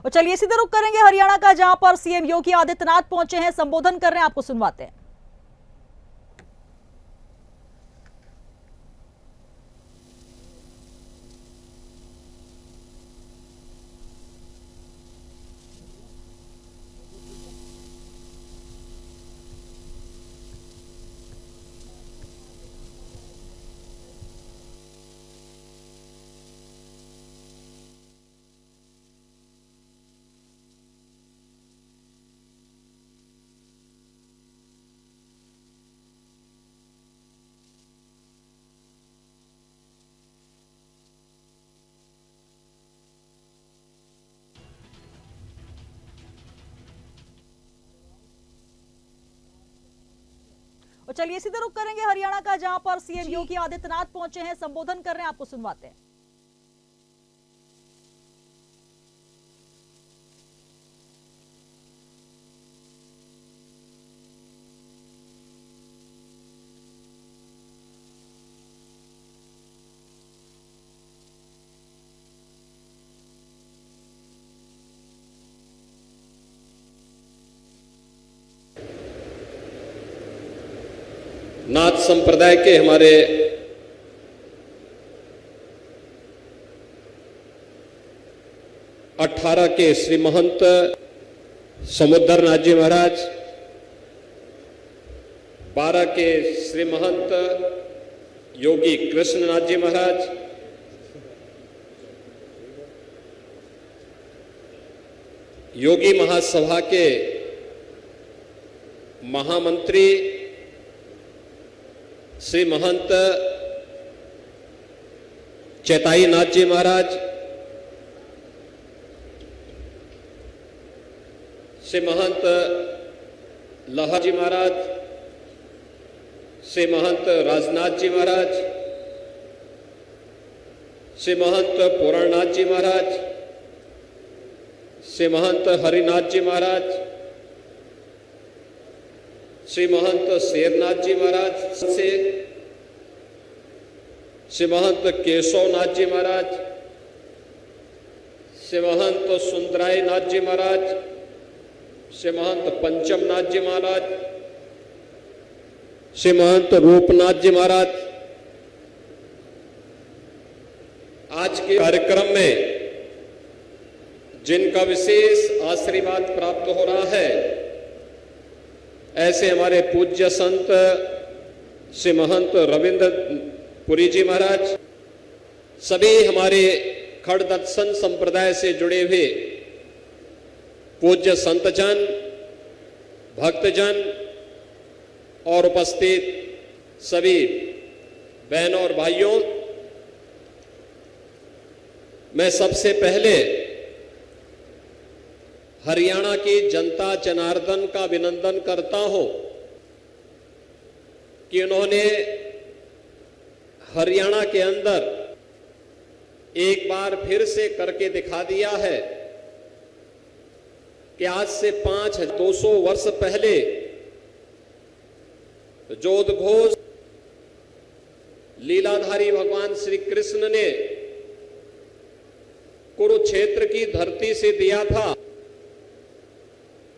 और चलिए सीधे रुख करेंगे हरियाणा का, जहां पर सीएम योगी आदित्यनाथ पहुंचे हैं, संबोधन कर रहे हैं, आपको सुनवाते हैं। और चलिए सीधे रुख करेंगे हरियाणा का, जहां पर सीएम योगी आदित्यनाथ पहुंचे हैं, संबोधन कर रहे हैं, आपको सुनवाते हैं। नाथ संप्रदाय के हमारे अठारह के श्री महंत समुद्रनाथ जी महाराज, 12 के श्री महंत योगी कृष्णनाथ जी महाराज, योगी महासभा के महामंत्री श्री महंत चैताई नाथ जी महाराज, श्री महंत लहर जी महाराज, श्री महंत राजनाथ जी महाराज, श्री महंत पुराणनाथ जी महाराज, श्री महंत हरिनाथ जी महाराज, श्री महंत शेरनाथ जी महाराज से, श्री महंत केशवनाथ जी महाराज, श्री महंत सुंदराय नाथ जी महाराज, श्री महंत पंचमनाथ जी महाराज, श्री महंत रूपनाथ जी महाराज। आज के कार्यक्रम में जिनका विशेष आशीर्वाद प्राप्त हो रहा है, ऐसे हमारे पूज्य संत श्री महंत रविंद्र पुरी जी महाराज, सभी हमारे खड़ दर्शन संप्रदाय से जुड़े हुए पूज्य संतजन, भक्तजन और उपस्थित सभी बहनों और भाइयों, मैं सबसे पहले हरियाणा की जनता जनार्दन का अभिनंदन करता हूं कि उन्होंने हरियाणा के अंदर एक बार फिर से करके दिखा दिया है कि आज से 200 वर्ष पहले जो उद्घोष लीलाधारी भगवान श्री कृष्ण ने कुरुक्षेत्र की धरती से दिया था,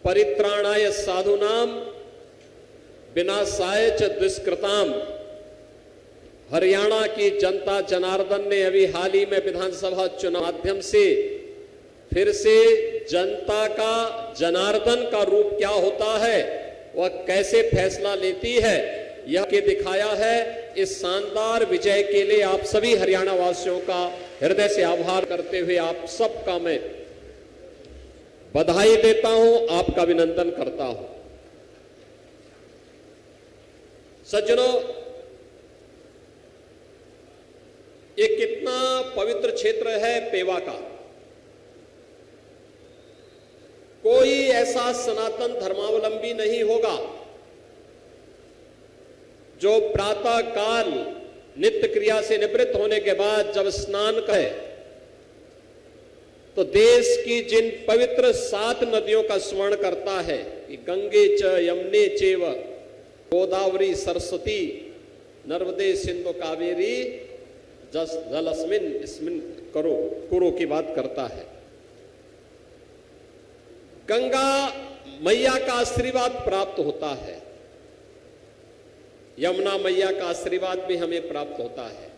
परित्राणाय साधुनाम विनाशाय च दुष्कृताम, हरियाणा की जनता जनार्दन ने अभी हाल ही में विधानसभा चुनाव माध्यम से फिर से जनता का जनार्दन का रूप क्या होता है, वह कैसे फैसला लेती है, यह के दिखाया है। इस शानदार विजय के लिए आप सभी हरियाणा वासियों का हृदय से आभार करते हुए आप सबका मैं बधाई देता हूं, आपका अभिनंदन करता हूं। सज्जनों, ये कितना पवित्र क्षेत्र है पेवा का। कोई ऐसा सनातन धर्मावलंबी नहीं होगा जो प्रातः काल नित्य क्रिया से निवृत्त होने के बाद जब स्नान करे तो देश की जिन पवित्र 7 नदियों का स्मरण करता है कि गंगे च यमुने चैव गोदावरी सरस्वती नर्मदे सिंधु कावेरी जलस्मिन इसमिन करो कुरु की बात करता है। गंगा मैया का आशीर्वाद प्राप्त होता है, यमुना मैया का आशीर्वाद भी हमें प्राप्त होता है,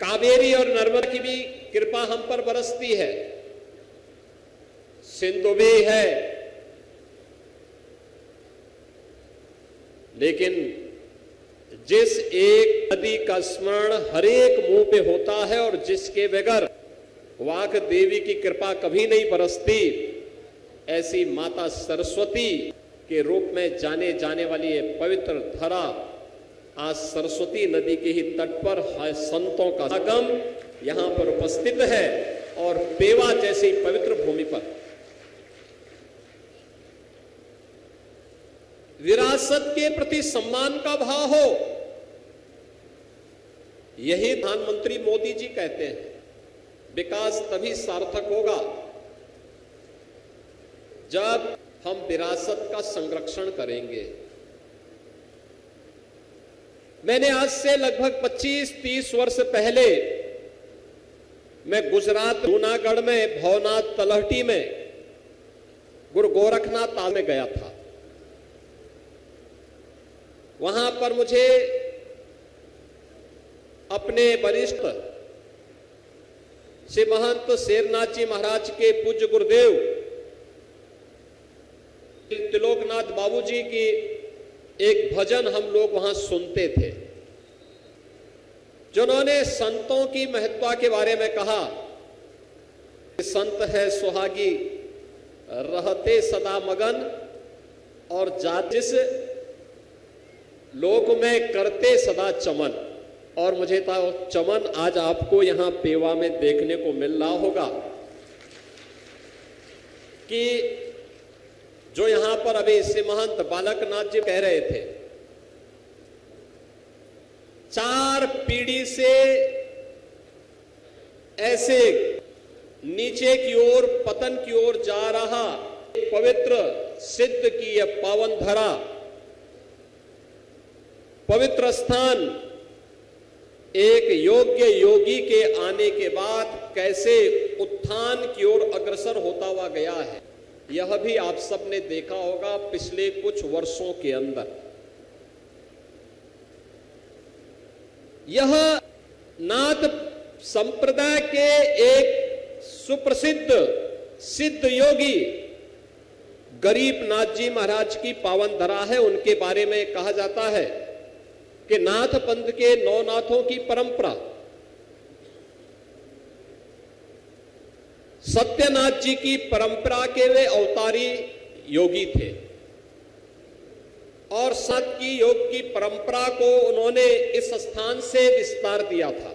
कावेरी और नर्मदा की भी कृपा हम पर बरसती है, सिंधु भी है। लेकिन जिस एक नदी का स्मरण हर एक मुंह पे होता है और जिसके बगैर वाक देवी की कृपा कभी नहीं बरसती, ऐसी माता सरस्वती के रूप में जाने जाने वाली ये पवित्र धरा आज सरस्वती नदी के ही तट पर संतों का आगम यहां पर उपस्थित है और पेवा जैसी पवित्र भूमि पर विरासत के प्रति सम्मान का भाव हो, यही प्रधानमंत्री मोदी जी कहते हैं। विकास तभी सार्थक होगा जब हम विरासत का संरक्षण करेंगे। मैंने आज से लगभग 25-30 वर्ष पहले मैं गुजरात जूनागढ़ में भवनाथ तलहटी में गुरु गोरखनाथ धाम में गया था। वहां पर मुझे अपने वरिष्ठ श्री महंत शेरनाथ जी महाराज के पूज्य गुरुदेव त्रिलोकनाथ बाबू जी की एक भजन हम लोग वहां सुनते थे, जिन्होंने संतों की महत्ता के बारे में कहा। संत है सुहागी रहते सदा मगन और जिस लोक में करते सदा चमन। और मुझे तो चमन आज आपको यहां पेवा में देखने को मिल रहा होगा कि जो यहां पर अभी श्री महंत बालकनाथ जी कह रहे थे, 4 पीढ़ी से ऐसे नीचे की ओर पतन की ओर जा रहा पवित्र सिद्ध की यह पावन धरा, पवित्र स्थान एक योग्य योगी के आने के बाद कैसे उत्थान की ओर अग्रसर होता हुआ गया है, यह भी आप सबने देखा होगा पिछले कुछ वर्षों के अंदर। यह नाथ संप्रदाय के एक सुप्रसिद्ध सिद्ध योगी गरीबनाथ जी महाराज की पावन धरा है। उनके बारे में कहा जाता है कि नाथ पंथ के 9 नाथों की परंपरा सत्यनाथ जी की परंपरा के वे अवतारी योगी थे और सत की योग की परंपरा को उन्होंने इस स्थान से विस्तार दिया था।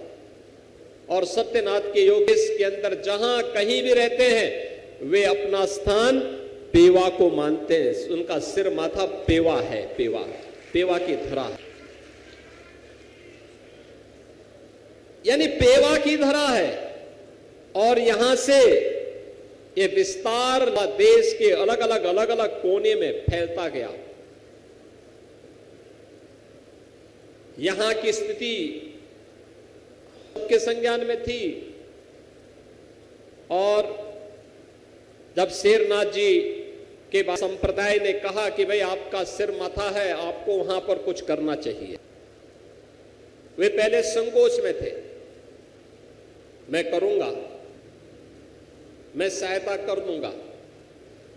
और सत्यनाथ के योग के अंदर जहां कहीं भी रहते हैं वे अपना स्थान पेवा को मानते हैं। उनका सिर माथा पेवा है, पेवा की धरा है, यानी पेवा की धरा है। और यहां से ये विस्तार देश के अलग अलग कोने में फैलता गया। यहां की स्थिति सबके संज्ञान में थी और जब शेरनाथ जी के संप्रदाय ने कहा कि भाई आपका सिर माथा है, आपको वहां पर कुछ करना चाहिए, वे पहले संकोच में थे। मैं करूंगा, मैं सहायता कर दूंगा।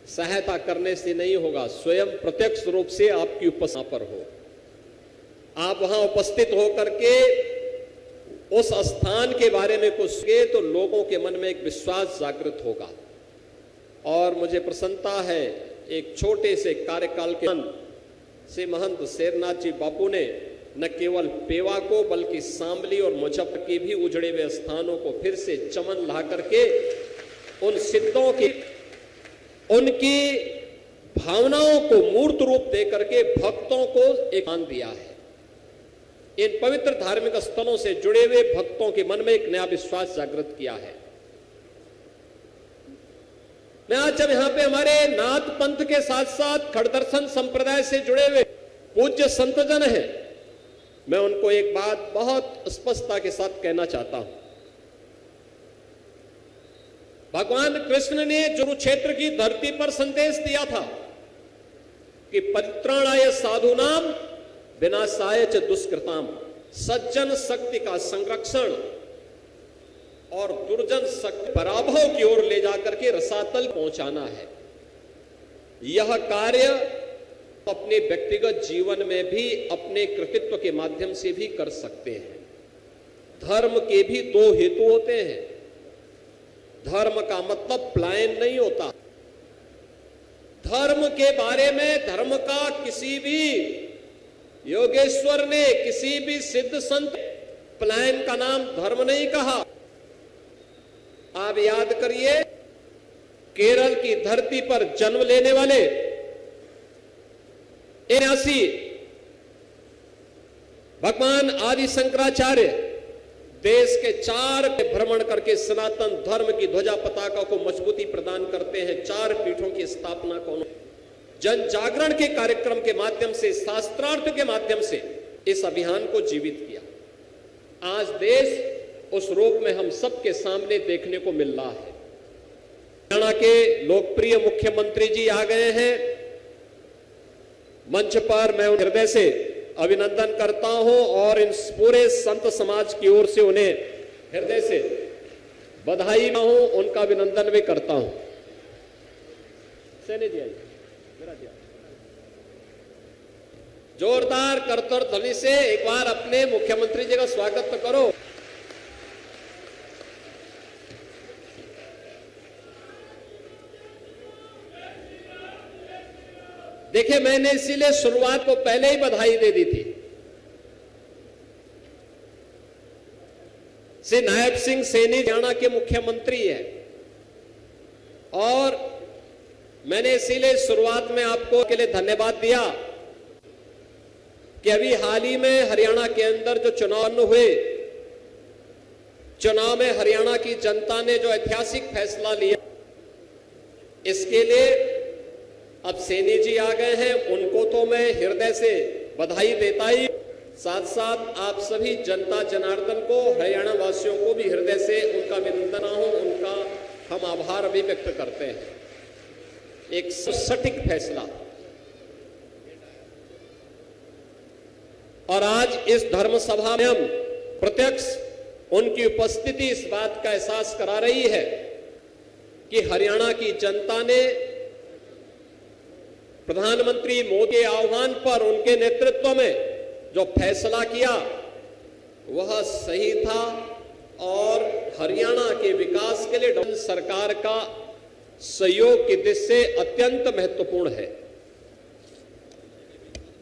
सहायता करने से नहीं होगा, स्वयं प्रत्यक्ष रूप से आपकी उपस्थिति पर हो, आप वहां उपस्थित होकर के उस स्थान के बारे में कुछ कहे तो लोगों के मन में एक विश्वास जागृत होगा। और मुझे प्रसन्नता है एक छोटे से कार्यकाल के से महंत शेरनाथ जी बापू ने न केवल पेवा को बल्कि शामली और मुजफ्फर के भी उजड़े हुए स्थानों को फिर से चमन ला करके उन सिद्धों की उनकी भावनाओं को मूर्त रूप दे करके भक्तों को एक मान दिया है। इन पवित्र धार्मिक स्थलों से जुड़े हुए भक्तों के मन में एक नया विश्वास जागृत किया है। मैं आज जब यहां पे हमारे नाथ पंथ के साथ साथ खड़दर्शन संप्रदाय से जुड़े हुए पूज्य संतजन हैं, मैं उनको एक बात बहुत स्पष्टता के साथ कहना चाहता हूं। भगवान कृष्ण ने कुरुक्षेत्र की धरती पर संदेश दिया था कि परित्राणाय साधुनाम विनाशाय च दुष्कृताम, सज्जन शक्ति का संरक्षण और दुर्जन शक्ति पराभव की ओर ले जाकर के रसातल पहुंचाना है। यह कार्य अपने व्यक्तिगत जीवन में भी अपने कृतित्व के माध्यम से भी कर सकते हैं। धर्म के भी दो हेतु होते हैं। धर्म का मतलब पलायन नहीं होता। धर्म के बारे में धर्म का किसी भी योगेश्वर ने, किसी भी सिद्ध संत पलायन का नाम धर्म नहीं कहा। आप याद करिए, केरल की धरती पर जन्म लेने वाले 81 भगवान आदि शंकराचार्य देश के 4 भ्रमण करके सनातन धर्म की ध्वजा पताका को मजबूती प्रदान करते हैं। 4 पीठों की स्थापना को जन जागरण के कार्यक्रम के माध्यम से, शास्त्रार्थ के माध्यम से इस अभियान को जीवित किया। आज देश उस रूप में हम सबके सामने देखने को मिल रहा है। हरियाणा के लोकप्रिय मुख्यमंत्री जी आ गए हैं मंच पर। मैं हृदय से अभिनंदन करता हूं और इन पूरे संत समाज की ओर से उन्हें हृदय से बधाई हूं, उनका अभिनंदन भी करता हूं। सैनी जी आइए, मेरा जी जोरदार करतल ध्वनि से एक बार अपने मुख्यमंत्री जी का स्वागत तो करो। देखिए, मैंने इसीलिए शुरुआत को पहले ही बधाई दे दी थी। श्री नायब सिंह सैनी हरियाणा के मुख्यमंत्री है और मैंने इसीलिए शुरुआत में आपको के लिए धन्यवाद दिया कि अभी हाल ही में हरियाणा के अंदर जो चुनाव हुए, चुनाव में हरियाणा की जनता ने जो ऐतिहासिक फैसला लिया, इसके लिए अब सैनी जी आ गए हैं। उनको तो मैं हृदय से बधाई देता ही, साथ साथ आप सभी जनता जनार्दन को, हरियाणा वासियों को भी हृदय से उनका अभिनंदन हूं, उनका हम आभार भी व्यक्त करते हैं। एक सटीक फैसला। और आज इस धर्म सभा में हम प्रत्यक्ष उनकी उपस्थिति इस बात का एहसास करा रही है कि हरियाणा की जनता ने प्रधानमंत्री मोदी के आह्वान पर उनके नेतृत्व में जो फैसला किया वह सही था और हरियाणा के विकास के लिए सरकार का सहयोग की दृष्टि से अत्यंत महत्वपूर्ण है।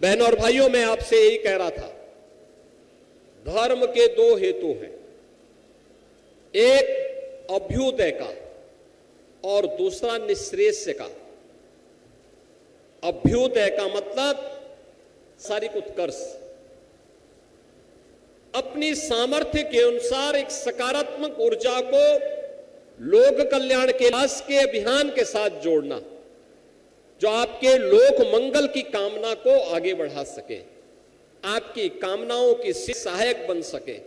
बहनों और भाइयों, मैं आपसे यही कह रहा था, धर्म के 2 हेतु हैं, एक अभ्युदय का और दूसरा निःश्रेयस का। अभ्युदय का मतलब शारीरिक उत्कर्ष, अपनी सामर्थ्य के अनुसार एक सकारात्मक ऊर्जा को लोक कल्याण के विकास के अभियान के साथ जोड़ना, जो आपके लोक मंगल की कामना को आगे बढ़ा सके, आपकी कामनाओं की सहायक बन सके।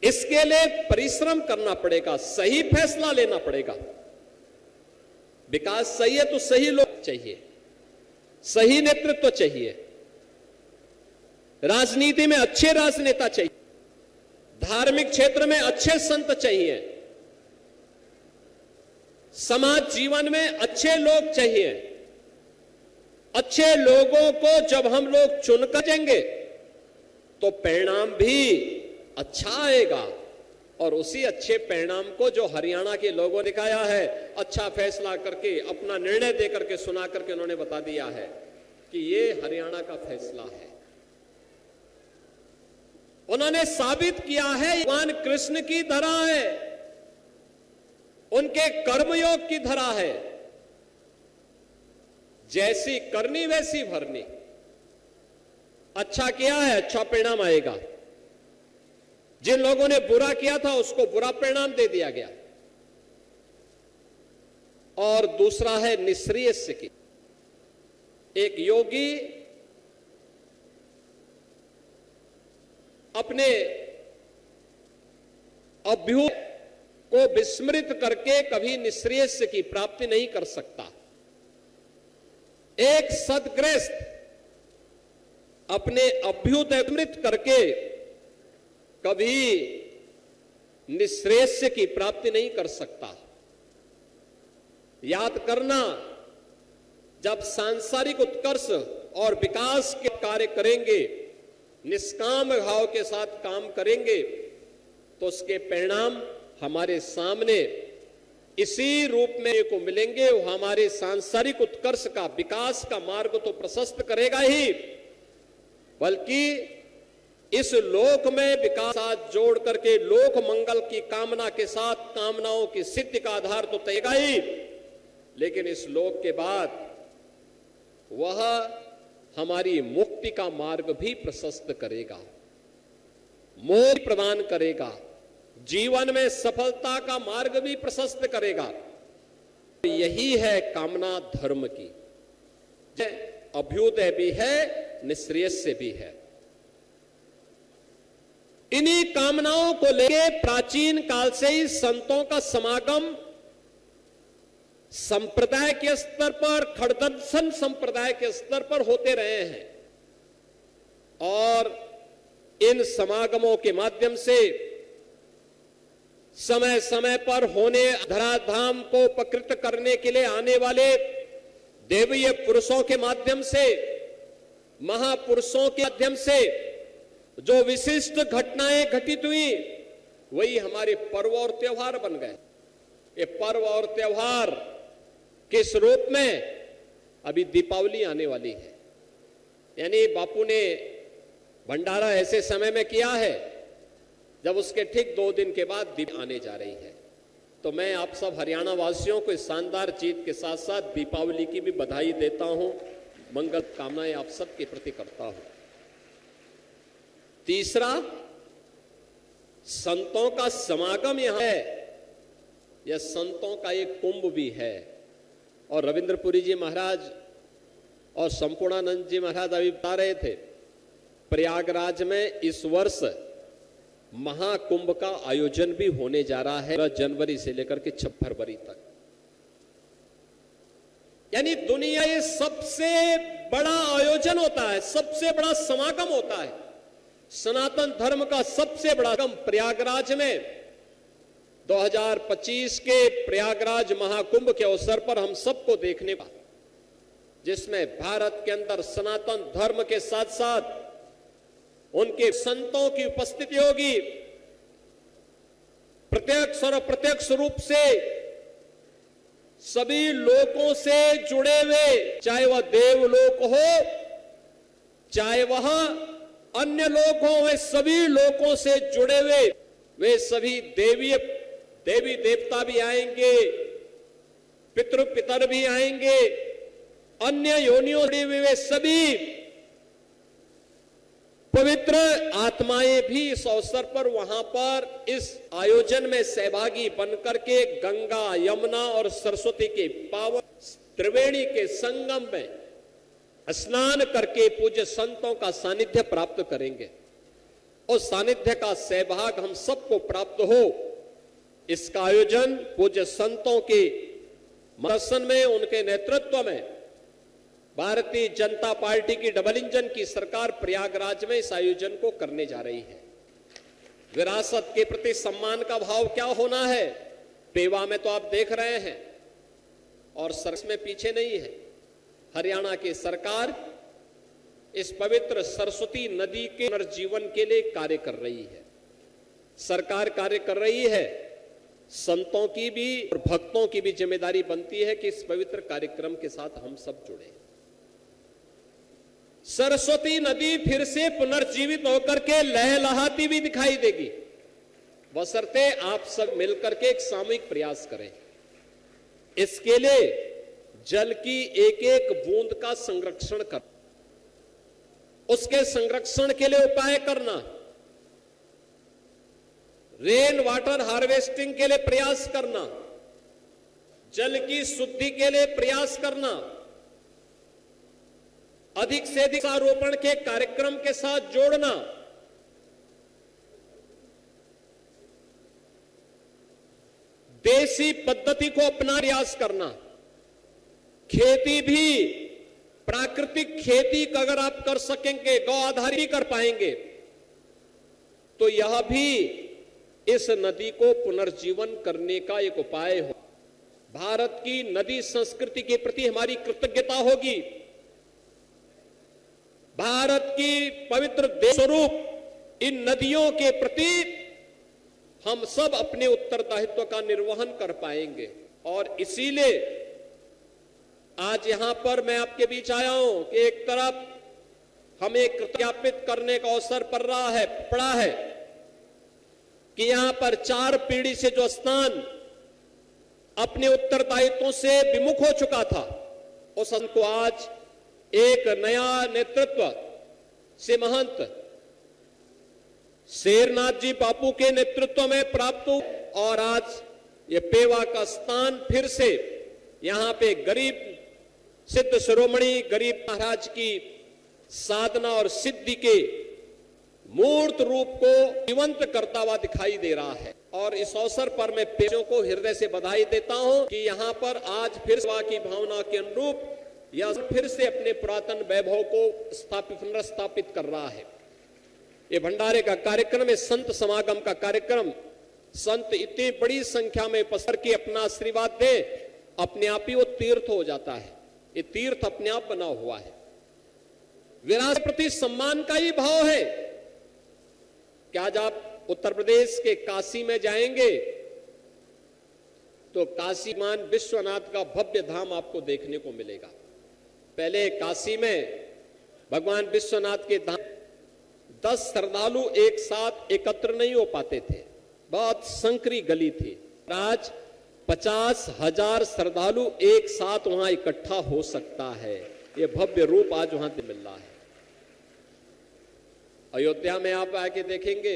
इसके लिए परिश्रम करना पड़ेगा, सही फैसला लेना पड़ेगा। विकास सही है तो सही लोग चाहिए, सही नेतृत्व चाहिए, राजनीति में अच्छे राजनेता चाहिए, धार्मिक क्षेत्र में अच्छे संत चाहिए, समाज जीवन में अच्छे लोग चाहिए। अच्छे लोगों को जब हम लोग चुनकर देंगे तो परिणाम भी अच्छा आएगा और उसी अच्छे परिणाम को जो हरियाणा के लोगों ने दिखाया है, अच्छा फैसला करके, अपना निर्णय देकर के, सुना करके उन्होंने बता दिया है कि ये हरियाणा का फैसला है। उन्होंने साबित किया है भगवान कृष्ण की धरा है, उनके कर्मयोग की धरा है। जैसी करनी वैसी भरनी। अच्छा किया है, अच्छा परिणाम आएगा। जिन लोगों ने बुरा किया था उसको बुरा परिणाम दे दिया गया। और दूसरा है निःश्रेयस की। एक योगी अपने अभ्युदय को विस्मृत करके कभी निश्रेयस की प्राप्ति नहीं कर सकता। एक सद्ग्रस्त अपने अभ्युदय स्मृत करके कभी निश्रेयस की प्राप्ति नहीं कर सकता। याद करना, जब सांसारिक उत्कर्ष और विकास के कार्य करेंगे, निष्काम भाव के साथ काम करेंगे, तो उसके परिणाम हमारे सामने इसी रूप में को मिलेंगे। वो हमारे सांसारिक उत्कर्ष का, विकास का मार्ग तो प्रशस्त करेगा ही, बल्कि इस लोक में विकास साथ जोड़ करके लोक मंगल की कामना के साथ कामनाओं की सिद्धि का आधार तो तयगा ही, लेकिन इस लोक के बाद वह हमारी मुक्ति का मार्ग भी प्रशस्त करेगा, मोक्ष प्रदान करेगा, जीवन में सफलता का मार्ग भी प्रशस्त करेगा। यही है कामना धर्म की। अभ्युदय भी है, निश्रेयस भी है। इन्हीं कामनाओं को लेके प्राचीन काल से ही संतों का समागम संप्रदाय के स्तर पर, खड़दर्शन संप्रदाय के स्तर पर होते रहे हैं, और इन समागमों के माध्यम से समय समय पर होने धराधाम को उपकृत करने के लिए आने वाले देवीय पुरुषों के माध्यम से, महापुरुषों के माध्यम से जो विशिष्ट घटनाएं घटित हुई, वही हमारे पर्व और त्योहार बन गए। ये पर्व और त्योहार किस रूप में? अभी दीपावली आने वाली है, यानी बापू ने भंडारा ऐसे समय में किया है जब उसके ठीक 2 दिन के बाद दीप आने जा रही है। तो मैं आप सब हरियाणा वासियों को इस शानदार जीत के साथ साथ दीपावली की भी बधाई देता हूं, मंगल कामनाएं आप सबके प्रति करता हूं। तीसरा, संतों का समागम यहां है, यह संतों का एक कुंभ भी है। और रविंद्रपुरी जी महाराज और संपूर्णानंद जी महाराज अभी बता रहे थे, प्रयागराज में इस वर्ष महाकुंभ का आयोजन भी होने जा रहा है, 15 जनवरी से लेकर के 6 फरवरी तक। यानी दुनिया ये सबसे बड़ा आयोजन होता है, सबसे बड़ा समागम होता है। सनातन धर्म का सबसे बड़ा समागम प्रयागराज में 2025 के प्रयागराज महाकुंभ के अवसर पर हम सबको देखने का, जिसमें भारत के अंदर सनातन धर्म के साथ साथ उनके संतों की उपस्थिति होगी। प्रत्यक्ष और अप्रत्यक्ष रूप से सभी लोकों से जुड़े हुए, चाहे वह देवलोक हो, चाहे वह अन्य लोक हो, वे सभी लोकों से जुड़े हुए वे सभी देवी देवता भी आएंगे, पितृ पितर भी आएंगे, अन्य योनियों से वे सभी पवित्र आत्माएं भी इस अवसर पर वहां पर इस आयोजन में सहभागी बनकर के गंगा, यमुना और सरस्वती के पावन त्रिवेणी के संगम में स्नान करके पूज्य संतों का सानिध्य प्राप्त करेंगे। उस सानिध्य का सहभाग हम सबको प्राप्त हो, इसका आयोजन पूज्य संतों के दर्शन में, उनके नेतृत्व में भारतीय जनता पार्टी की डबल इंजन की सरकार प्रयागराज में इस आयोजन को करने जा रही है। विरासत के प्रति सम्मान का भाव क्या होना है, पेवा में तो आप देख रहे हैं, और सरस में पीछे नहीं है। हरियाणा की सरकार इस पवित्र सरस्वती नदी के पुनर्जीवन के लिए कार्य कर रही है। सरकार कार्य कर रही है, संतों की भी और भक्तों की भी जिम्मेदारी बनती है कि इस पवित्र कार्यक्रम के साथ हम सब जुड़े। सरस्वती नदी फिर से पुनर्जीवित होकर के लहलहाती भी दिखाई देगी, बशर्ते आप सब मिलकर के एक सामूहिक प्रयास करें। इसके लिए जल की एक एक बूंद का संरक्षण कर, उसके संरक्षण के लिए उपाय करना, रेन वाटर हार्वेस्टिंग के लिए प्रयास करना, जल की शुद्धि के लिए प्रयास करना, अधिक से अधिक वृक्षारोपण के कार्यक्रम के साथ जोड़ना, देसी पद्धति को अपना प्रयास करना, खेती भी प्राकृतिक खेती का अगर आप कर सकेंगे, गौ आधारित भी कर पाएंगे, तो यह भी इस नदी को पुनर्जीवन करने का एक उपाय हो। भारत की नदी संस्कृति के प्रति हमारी कृतज्ञता होगी। भारत की पवित्र देश स्वरूप इन नदियों के प्रति हम सब अपने उत्तरदायित्व का निर्वहन कर पाएंगे। और इसीलिए आज यहां पर मैं आपके बीच आया हूं कि एक तरफ हमें कृतज्ञापित करने का अवसर पड़ा है कि यहां पर 4 पीढ़ी से जो स्थान अपने उत्तरदायित्वों से विमुख हो चुका था, उस स्थान को आज एक नया नेतृत्व से महंत शेरनाथ जी बापू के नेतृत्व में प्राप्त हुआ और आज ये पेवा का स्थान फिर से यहां पे गरीब सिद्ध शिरोमणि गरीब महाराज की साधना और सिद्धि के मूर्त रूप को जीवंत करता हुआ दिखाई दे रहा है। और इस अवसर पर मैं पेशों को हृदय से बधाई देता हूं कि यहां पर आज फिर सेवा की भावना के अनुरूप यह फिर से अपने पुरातन वैभव को पुनर्स्थापित कर रहा है। ये भंडारे का कार्यक्रम, संत समागम का कार्यक्रम, संत इतनी बड़ी संख्या में पसर के अपना आशीर्वाद दे, अपने आप ही वो तीर्थ हो जाता है। ये तीर्थ अपने आप बना हुआ है। विरासत के प्रति सम्मान का ही भाव है कि आज आप उत्तर प्रदेश के काशी में जाएंगे तो काशी मान विश्वनाथ का भव्य धाम आपको देखने को मिलेगा। पहले काशी में भगवान विश्वनाथ के धाम 10 श्रद्धालु एक साथ एकत्र नहीं हो पाते थे, बहुत संकरी गली थी। आज 50,000 श्रद्धालु एक साथ वहां इकट्ठा हो सकता है। ये भव्य रूप आज वहां से मिल रहा है। अयोध्या में आप आके देखेंगे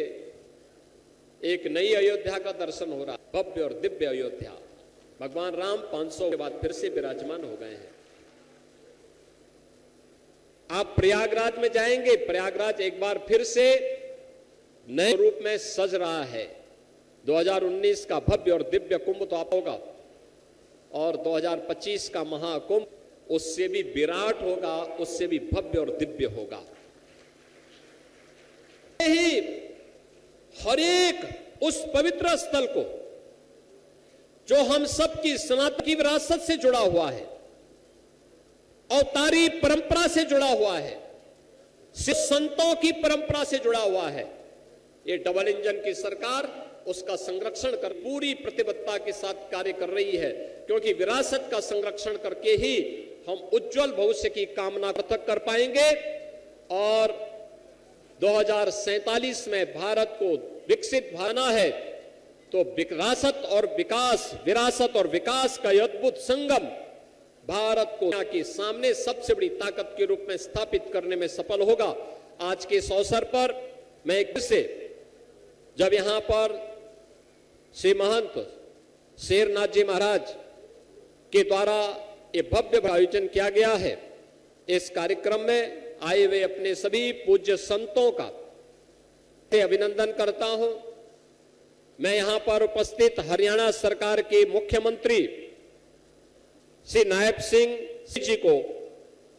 एक नई अयोध्या का दर्शन हो रहा है, भव्य और दिव्य अयोध्या। भगवान राम 500 के बाद फिर से विराजमान हो गए हैं। आप प्रयागराज में जाएंगे, प्रयागराज एक बार फिर से नए रूप में सज रहा है। 2019 का भव्य और दिव्य कुंभ तो आप होगा और 2025 का महाकुंभ उससे भी विराट होगा, उससे भी भव्य और दिव्य होगा। ही हर एक उस पवित्र स्थल को जो हम सबकी सनातन की विरासत से जुड़ा हुआ है, अवतारी परंपरा से जुड़ा हुआ है, संतों की परंपरा से जुड़ा हुआ है, ये डबल इंजन की सरकार उसका संरक्षण कर पूरी प्रतिबद्धता के साथ कार्य कर रही है। क्योंकि विरासत का संरक्षण करके ही हम उज्जवल भविष्य की कामना तक कर पाएंगे और 2047 में भारत को विकसित बनाना है। तो विरासत और विकास का अद्भुत संगम भारत को दुनिया के सामने सबसे बड़ी ताकत के रूप में स्थापित करने में सफल होगा। आज के इस अवसर पर मैं एक से जब यहां पर श्री महंत शेरनाथ जी महाराज के द्वारा ये भव्य आयोजन किया गया है, इस कार्यक्रम में आए हुए अपने सभी पूज्य संतों का अभिनंदन करता हूं। मैं यहां पर उपस्थित हरियाणा सरकार के मुख्यमंत्री श्री नायब सिंह जी को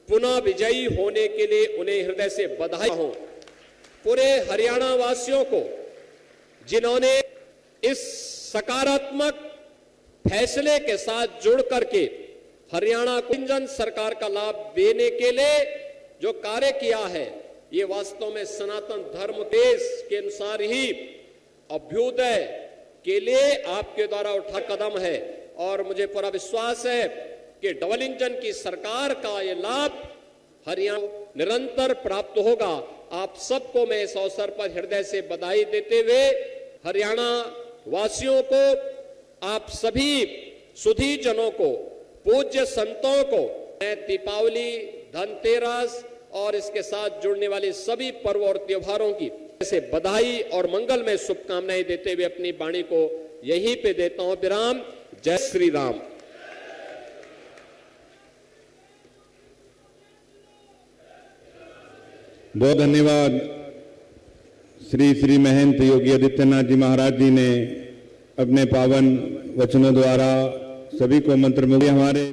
पुनः विजयी होने के लिए उन्हें हृदय से बधाई हूं। पूरे हरियाणा वासियों को जिन्होंने इस सकारात्मक फैसले के साथ जुड़ करके हरियाणा को इंजन सरकार का लाभ देने के लिए जो कार्य किया है, ये वास्तव में सनातन धर्म देश के अनुसार ही अभ्युदय के लिए आपके द्वारा उठा कदम है। और मुझे पूरा विश्वास है कि डबल इंजन की सरकार का ये लाभ हरियाणा निरंतर प्राप्त होगा। आप सबको मैं इस अवसर पर हृदय से बधाई देते हुए हरियाणा वासियों को, आप सभी सुधी जनों को, पूज्य संतों को मैं दीपावली, धनतेरस और इसके साथ जुड़ने वाले सभी पर्व और त्योहारों की से बधाई और मंगल में शुभकामनाएं देते हुए अपनी वाणी को यहीं पे देता हूं विराम। जय श्री राम। बहुत धन्यवाद श्री महंत योगी आदित्यनाथ जी महाराज जी ने अपने पावन वचनों द्वारा सभी को मंत्र मुग्ध हमारे